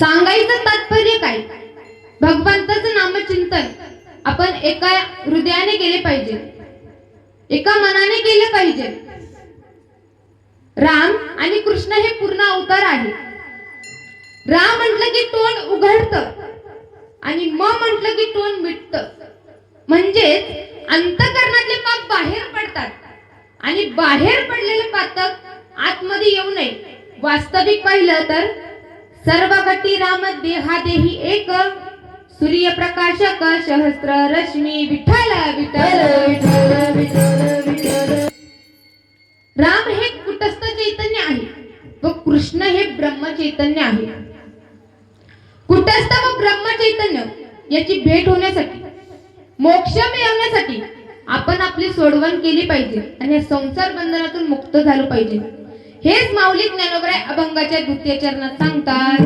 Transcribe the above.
सांगायचं तात्पर्य काय? भगवंताचं नामचिंतन आपण एका हृदयाने केले पाहिजे, एका मनाने केले पाहिजे. राम आणि कृष्ण हे पूर्ण अवतार आहे. राम म्हटलं की तोंड उघडतं आणि म म्हटलं की तोंड मिटतं. म्हणजेच अंतःकरणातले पाप बाहेर पडतात आणि बाहेर पडलेले पातक आतमध्ये येऊ नये. वास्तविक पाहिलं तर सर्व गती राम देहादेही एक, सूर्यप्रकाशक सहस्त्र रश्मी विठ्ठल विठ्ठल विठ्ठल विठ्ठल विठ्ठल. राम हे कुटस्थ चैतन्य आहे व कृष्ण हे ब्रह्म चैतन्य आहे. कुटस्थ व ब्रह्म चैतन्य याची भेट होण्यासाठी, मोक्ष मिळवण्यासाठी आपण आपली सोडवण केली पाहिजे आणि संसार बंधनातून मुक्त झालो पाहिजे. हेच माऊली ज्ञानोबराय अभंगाच्या द्वितीय चरणात सांगतात.